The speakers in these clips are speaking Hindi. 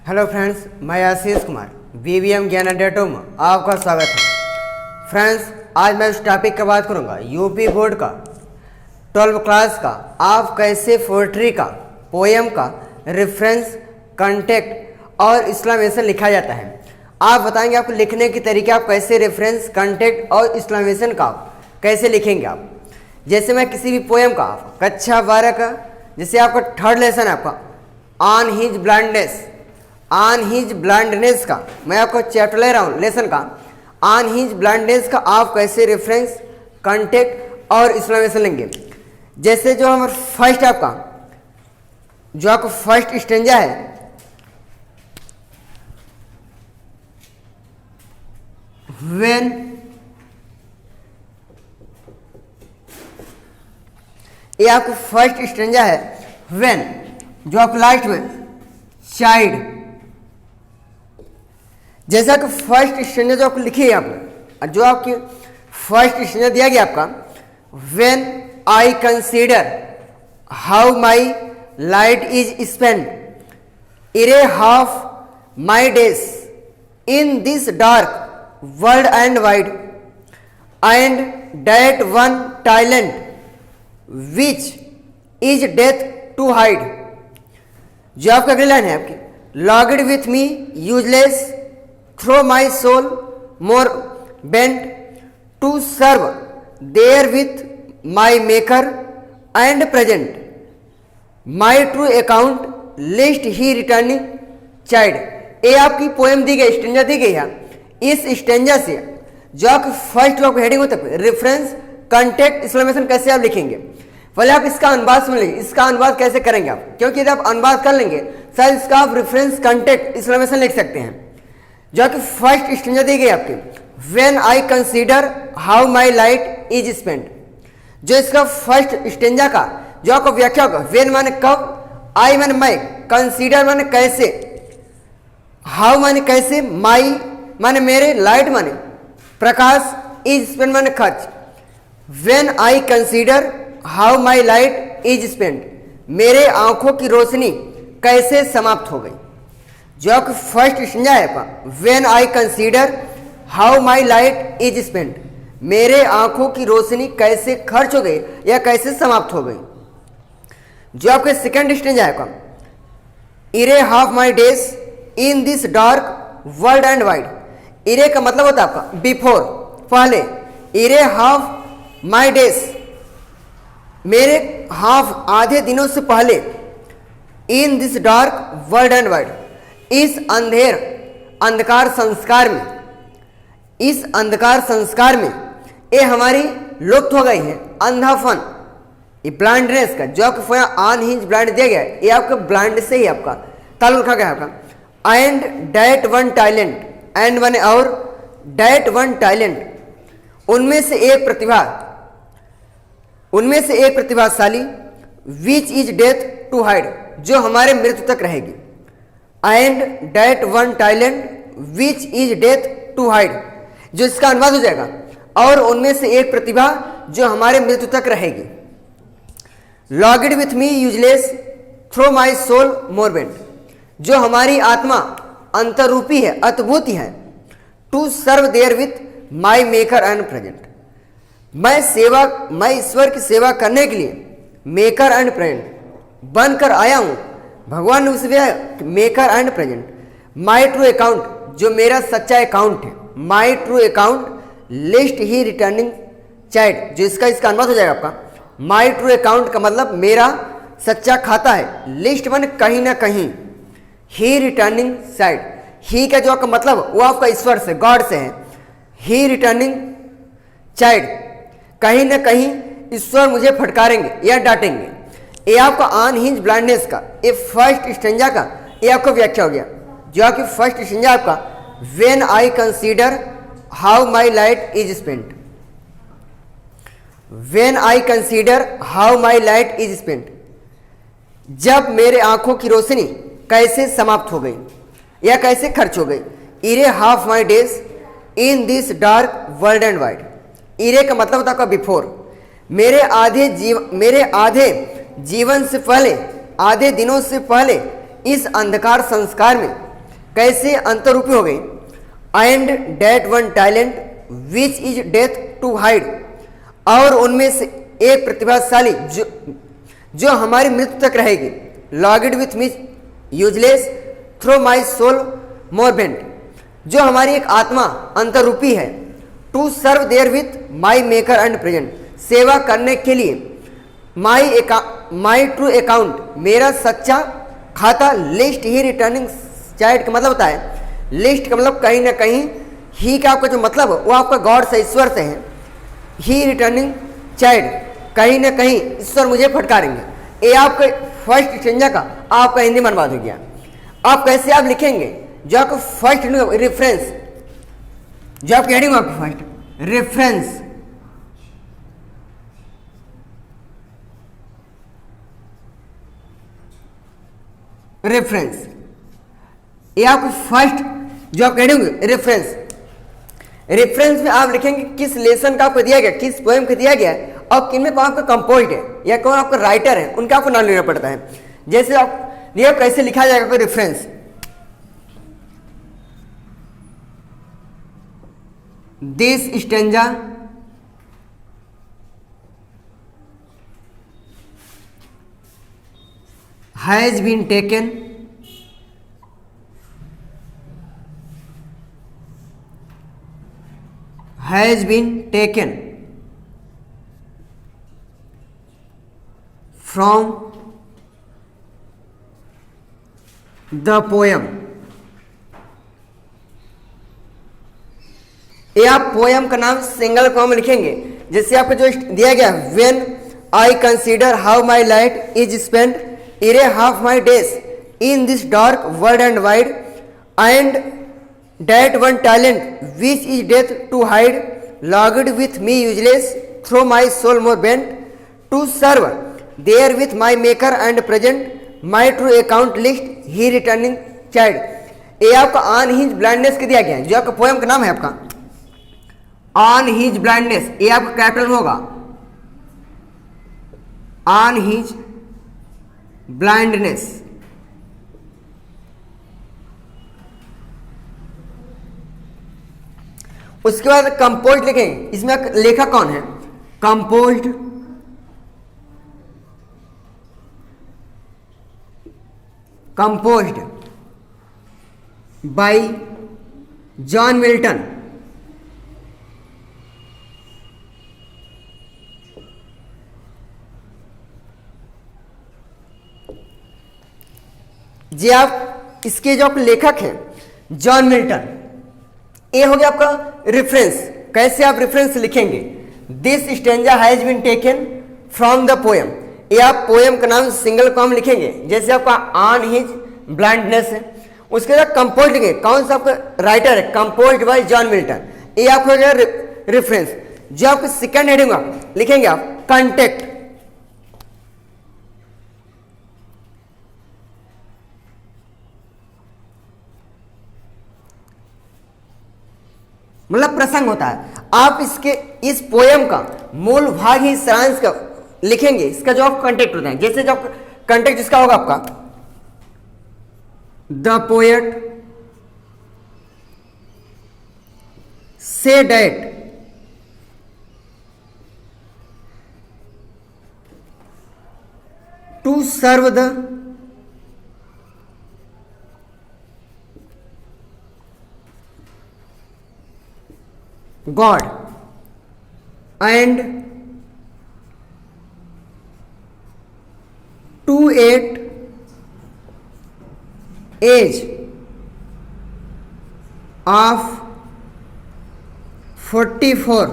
हेलो फ्रेंड्स, मैं आशीष कुमार बीवीएम ज्ञान अड्डा में आपका स्वागत है। फ्रेंड्स, आज मैं उस टॉपिक की बात करूंगा यूपी बोर्ड का 12वीं क्लास का आप कैसे पोएट्री का पोएम का रेफरेंस कंटेक्ट और एक्सक्लेमेशन लिखा जाता है। आप बताएंगे आपको लिखने के तरीके, आप कैसे रेफरेंस कंटेक्ट और एक्सक्लेमेशन का कैसे लिखेंगे आप। जैसे मैं किसी भी पोएम का कक्षा 12 का, जैसे आपका थर्ड लेसन है आपका ऑन हिज ब्लाइंडनेस का, मैं आपको चैप्टर ले रहा हूँ लेसन का ऑन हिज ब्लाइंडनेस का आप कैसे रेफरेंस कंटेक्ट और एक्सक्लेमेशन लेंगे। जैसे जो हमारा फर्स्ट आपका जो आपका फर्स्ट स्टेंजा है, व्हेन ये आपका फर्स्ट स्टेंजा है व्हेन, जो आपको लास्ट में चाइल्ड, जैसा कि फर्स्ट स्टेंजा जो आपको लिखी है आपने, जो आपकी फर्स्ट स्टेंजा दिया गया आपका, when I consider how my light is spent ere half my days in this dark world and wide and that one talent which is death to hide. जो आपका अगली लाइन है आपकी, lodged with me useless throw my soul more bent to serve there with my maker and present my true account lest he returning child. ये आपकी पोएम दी गई, स्टेंजा दी गई है। इस स्टेंजा से जो आपकी फर्स्ट जो हेडिंग होता है रेफरेंस कंटेक्ट एक्सक्लेमेशन कैसे आप लिखेंगे, पहले आप इसका अनुवाद सुन लेंगे। इसका अनुवाद कैसे करेंगे आप, क्योंकि यदि आप अनुवाद कर लेंगे शायद इसका आप रेफरेंस कंटेक्ट एक्सक्लेमेशन लिख सकते हैं। जो कि फर्स्ट स्टेंजा दी गई आपकी, when I consider how my light is spent, जो इसका फर्स्ट स्टेंजा का जो आपको व्याख्या होगा, व्हेन माने कब, आई माने मैं, कंसीडर माने कैसे, हाउ माने कैसे, माई माने मेरे, लाइट माने प्रकाश, इज स्पेंड माने खर्च। When I consider how my light is spend, मेरे आंखों की रोशनी कैसे समाप्त हो गई। जो आपका फर्स्ट स्टेंजा है आपका, when I consider how my light is spend, मेरे आंखों की रोशनी कैसे खर्च हो गई या कैसे समाप्त हो गई। जो आपके सेकेंड स्टेंजा है आपका, ere half my days in this dark world and wide. Ere का मतलब होता है आपका बिफोर, पहले, इरे हाफ माई डेज, मेरे हाफ आधे दिनों से पहले, in this dark world and wide, इस अंधकार संस्कार में, इस अंधकार संस्कार में ये हमारी लुप्त हो गई है अंधापन, ये ब्लाइंडनेस का। जो आपको ऑन हिज ब्लाइंड दिया गया है, ये आपका ब्लाइंड से ही आपका ताल्लुक रखा गया आपका। And that one talent, and one और डेट वन टैलेंट, उनमें से एक प्रतिभा, उनमें से एक प्रतिभाशाली, which is death to hide, जो हमारे मृत्यु तक रहेगी। And that one talent which is death to hide, जो इसका अनुवाद हो जाएगा, और उनमें से एक प्रतिभा जो हमारे मृत्यु तक रहेगी। Lodged with me useless throw my soul more bent, जो हमारी आत्मा अंतरूपी है, अद्भुत है। To serve there with my maker and present, मैं ईश्वर की सेवा करने के लिए मेकर एंड प्रेजेंट बनकर आया हूं। भगवान ने उसे maker and present, my true account, जो मेरा सच्चा अकाउंट है, माई true account lest he returning child, जो इसका अनुवाद हो जाएगा आपका। माई ट्रू अकाउंट का मतलब मेरा सच्चा खाता है, लिस्ट मन कहीं ना कहीं, ही रिटर्निंग चाइल्ड, ही का जो आपका मतलब वो आपका ईश्वर से, गॉड से है। ही रिटर्निंग चाइल्ड, कहीं ना कहीं ईश्वर मुझे फटकारेंगे या डांटेंगे। ये आपका ऑन हिज ब्लाइंडनेस का, ये फर्स्ट स्टेंजा का ये आपको व्याख्या हो गया। जो आपकी फर्स्ट स्टेंजा आपका, when I consider how my light is spent, when I consider how my light is spent, जब मेरे आंखों की रोशनी कैसे समाप्त हो गई या कैसे खर्च हो गई। Ere half my days in this dark world and wide, ere का मतलब होता है बिफोर, मेरे आधे जीवन से पहले, आधे दिनों से पहले इस अंधकार संस्कार में कैसे अंतरूपी हो गई। And that one talent which is death to hide, और उनमें से एक प्रतिभाशाली जो हमारी मृत्यु तक रहेगी। Lodged with me useless throw my soul more bent, जो हमारी एक आत्मा अंतरूपी है। To serve there with my maker and present, सेवा करने के लिए। माई ट्रू अकाउंट, मेरा सच्चा खाता। लिस्ट ही रिटर्निंग चाइल्ड का मतलब होता है, लिस्ट का मतलब कहीं ना कहीं ही का आपका जो मतलब वो आपका गॉड से, ईश्वर से है। ही रिटर्निंग चाइल्ड, कहीं ना कहीं ईश्वर मुझे फटकारेंगे। ये आपके फर्स्ट स्टेंजा का आपका हिंदी में अनुवाद हो गया। आप कैसे आप लिखेंगे, जो आपका फर्स्ट रेफरेंस, जो आपकी हेडिंग आपकी फर्स्ट रेफरेंस, रेफरेंस, ये आपको फर्स्ट जो आप कहेंगे रेफरेंस। रेफरेंस में आप लिखेंगे किस लेसन का आपको दिया गया, किस पोएम का दिया गया है, और किन में कौन आपका कंपोज्ड है या कौन आपका राइटर है, उनका आपको नाम लेना पड़ता है। जैसे आप ये कैसे लिखा जाएगा कोई reference, this stanza has been taken from the poem। ये आप पोएम का नाम सिंगल कॉम लिखेंगे। जैसे आपको जो दिया गया, when I consider how my light is spent ere half my days in this dark world and wide, and that one talent which is death to hide, lodged with me useless throw my soul more bent, to serve there with my maker and present my true account lest he returning child. ये आपका ऑन हिज ब्लाइंडनेस के दिया गया है, जो आपका पोएम का नाम है आपका ऑन हिज ब्लाइंडनेस। ये आपका कैपिटल होगा, ऑन हिज ब्लाइंडनेस। उसके बाद कंपोज्ड लिखेंगे। इसमें लेखक कौन है, कंपोज्ड बाय जॉन मिल्टन। जी आप इसके जो आपके लेखक हैं जॉन मिल्टन। ये हो गया आपका रेफरेंस। कैसे आप रेफरेंस लिखेंगे, this stanza has been taken from the poem. ये आप पोएम का नाम सिंगल कॉम लिखेंगे। जैसे आपका ऑन हिज ब्लाइंडनेस है, उसके बाद कंपोज लिखेंगे, कौन सा आपका राइटर है, कंपोज्ड बाय जॉन मिल्टन। ये आपको हो गया रेफरेंस। जो आपको सेकेंड हेडिंग आप लिखेंगे आप कॉन्टेक्ट, मतलब प्रसंग होता है। आप इसके इस पोएम का मूल भाग ही सारांश का लिखेंगे, इसका जो आप कंटेक्ट होता है। जैसे जो कंटेक्ट इसका होगा आपका, the poet says that to serve the God and to at age of 44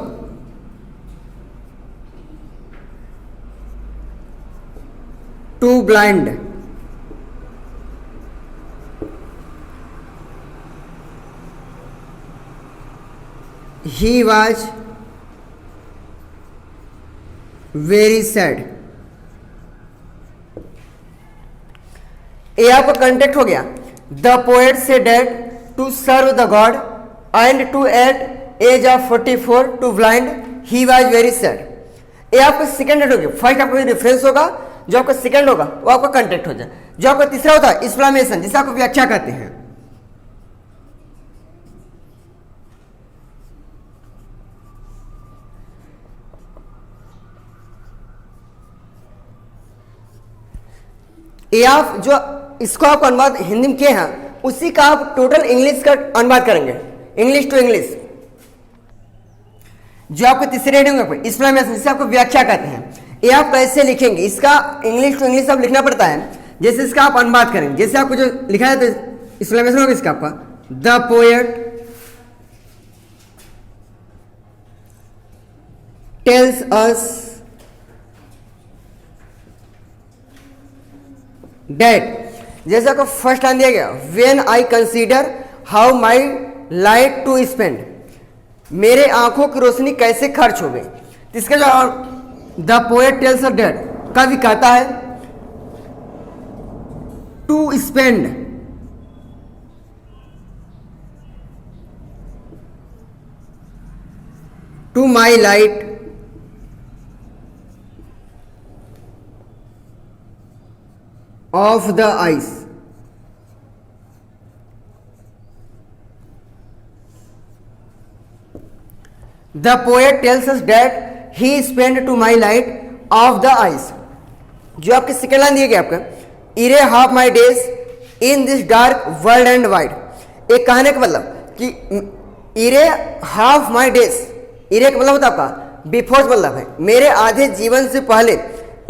to blind he was very sad। ये आपका कंटेक्ट हो गया। The poet says that to serve the God and to at age of 44 to blind he was very sad. ये आपका सेकंड हेड हो गया। फर्स्ट आपका रेफरेंस होगा, जो आपका सेकंड होगा वो आपका कंटेक्ट हो जाए। जो आपका तीसरा होता है एक्सप्लेनेशन, जिसे आप व्याख्या कहते हैं। ये आप जो इसको आप अनुवाद हिंदी में किए हैं उसी का आप टोटल इंग्लिश का अनुवाद करेंगे, इंग्लिश टू इंग्लिश। जो आपको तीसरे रीडिंग में एक्सप्लेनेशन, जिसे आपको व्याख्या कहते हैं, ये आप कैसे लिखेंगे, इसका इंग्लिश टू इंग्लिश आप लिखना पड़ता है। जैसे इसका आप अनुवाद करेंगे, जैसे आपको जो लिखा है तो एक्सप्लेनेशन होगा इसका आपका, the poet tells us that, जैसे आपको फर्स्ट लाइन दिया गया, when I consider how my light to spend, मेरे आंखों की रोशनी कैसे खर्च हो गई। इसका जो the poet tells us that कवि कहता है to spend, to my light of the ice, the poet tells us that he spend to my light of the ice. जो आपके सेकेंड लाइन दिया गया आपका, ere half my days in this dark world and wide, एक कहने का मतलब कि इरे हाफ माई डेज, इरे का मतलब होता है आपका बिफोर, मतलब है मेरे आधे जीवन से पहले,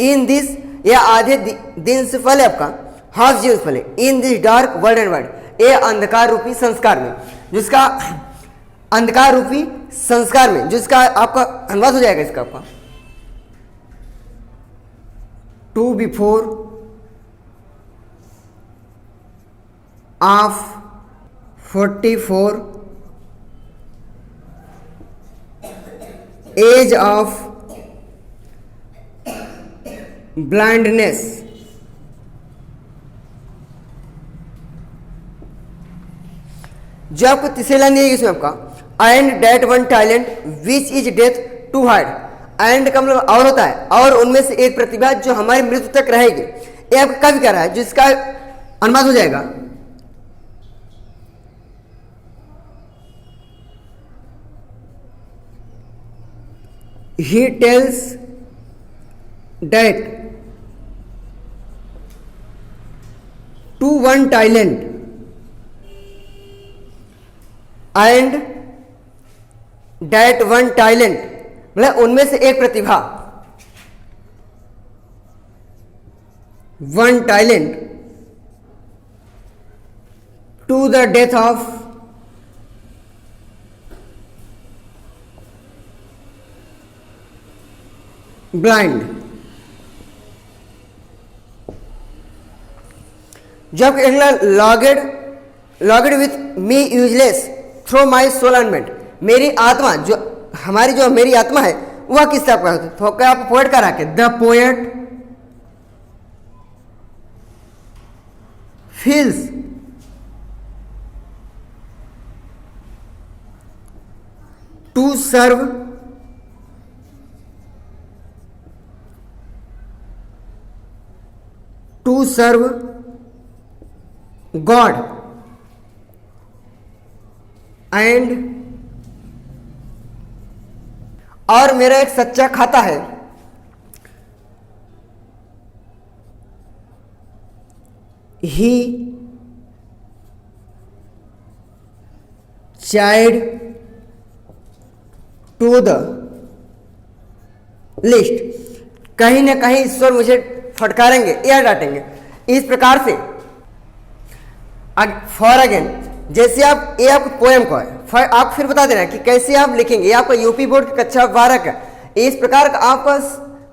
इन दिस या आधे दिन से पहले, आपका हाफ जीवन से पहले, in this dark world and wide, ये अंधकार रूपी संस्कार में, जिसका अंधकार रूपी संस्कार में, जिसका आपका अनुवाद हो जाएगा इसका आपका, to before of 44 age of blindness, जो आपको तीसरी लाइन दी इसमें आपका, and that one talent which is death to hide, and का मतलब और होता है, और उनमें से एक प्रतिभा जो हमारी मृत्यु तक रहेगी, ये आपका कवि कह रहा है, जिसका अनुवाद हो जाएगा, he tells that to one talent and that one talent, मतलब उनमें से एक प्रतिभा, one talent to the death of blind. जब अगला lodged with me useless throw my soul अनमेंट, मेरी आत्मा जो हमारी जो मेरी आत्मा है वह किस तरह का होता है, तो क्या आप पोएट का रखे, the poet feels to serve God and, और मेरा एक सच्चा खाता है, he child to the list, कहीं ना कहीं ईश्वर मुझे फटकारेंगे या डांटेंगे। इस प्रकार से फॉर अगेन, जैसे आप ये आपको पोएम को है, आप फिर बता देना कि कैसे आप लिखेंगे, ये आपका यूपी बोर्ड की कक्षा 12 का, इस प्रकार का आपका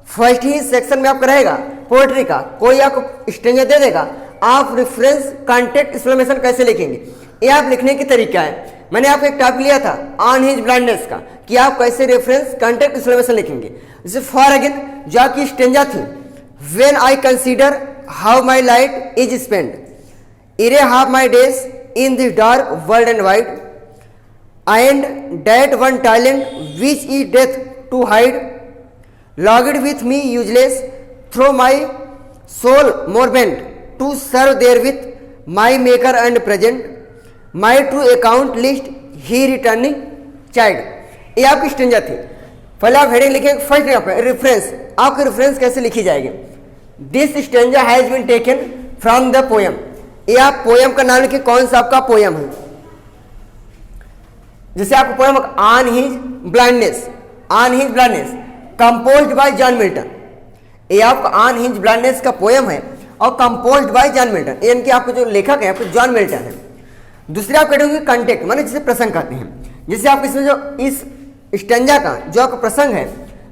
फर्स्ट ही सेक्शन में आपका रहेगा पोएट्री का, कोई आपको स्ट्रेंजर दे देगा, आप रेफरेंस कॉन्टेक्ट एक्सप्लेनेशन कैसे लिखेंगे, ये आप लिखने की तरीका है। मैंने आपको एक टॉपिक लिया था ऑन हिज ब्लाइंडनेस का, कि आप कैसे रेफरेंस कॉन्टेक्ट एक्सप्लेनेशन लिखेंगे। जैसे फॉर अगेन जो आपकी स्ट्रेंजर थी, when I consider how my light is spent, ere half my days in this dark world and wide, and that one talent which is death to hide, logged with me useless, through my soul more bent to serve therewith my maker and present, my true account list he returning child। ये आपकी स्ट्रेंजर थी। पहले आप हेडिंग लिखेंगे, फर्स्ट रेफरेंस, आपकी रेफरेंस कैसे लिखी जाएगी, this stanza has been taken from the poem. ये आप पोयम का नाम लिखिए, कौन सा आपका पोयम है। जैसे आपका poem on his blindness, on his blindness composed bye John Milton. ये आपका ऑन हिज ब्लाइंडनेस का पोयम है और कंपोज्ड बाय जॉन मिल्टन, यानी कि आपके जो लेखक है आपको जॉन मिल्टन है। दूसरे आप कहेंगे कंटेक्ट, माने जिसे प्रसंग कहते हैं। जैसे आप इसमें जो इस स्टेंजा का जो आपका प्रसंग है,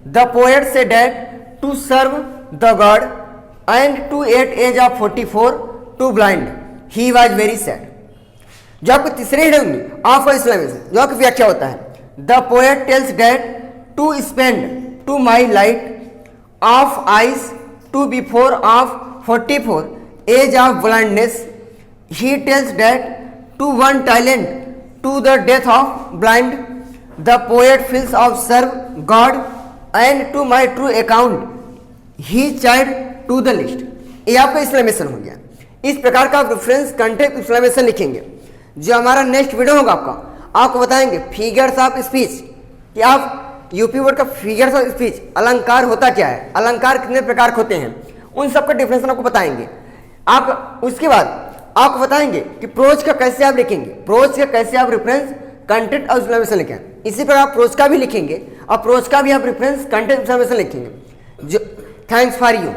the poet says that to serve the God and to at age of 44 to blind he was very sad. जो आपको तीसरे हेड होंगे ऑफ इस्लामिज्म, जो आपकी व्याख्या होता है, the poet tells that to spend to my light of eyes to before of 44 age of blindness he tells that to one talent to the death of blind the poet feels of serve God and to my true account he child to the list. ये आपका एक्सक्लेमेशन हो गया। इस प्रकार का आप रेफरेंस कंटेक्स्ट एक्सक्लेमेशन लिखेंगे। जो हमारा नेक्स्ट वीडियो होगा आपको बताएंगे फिगर्स ऑफ स्पीच, कि आप यूपी बोर्ड का फिगर्स ऑफ स्पीच अलंकार होता क्या है, अलंकार कितने प्रकार के होते हैं, उन सब का डिफरेंस आपको बताएंगे। आप उसके बाद आपको बताएंगे कि प्रोज का कैसे आप लिखेंगे, प्रोज का कैसे आप रेफरेंस कंटेंट और एक्सक्लेमेशन लिखें। इसी पर आप प्रोज का भी लिखेंगे और प्रोज का भी आप रेफरेंस कंटेंट एक्सक्लेमेशन लिखेंगे। जो थैंक्स फॉर यू।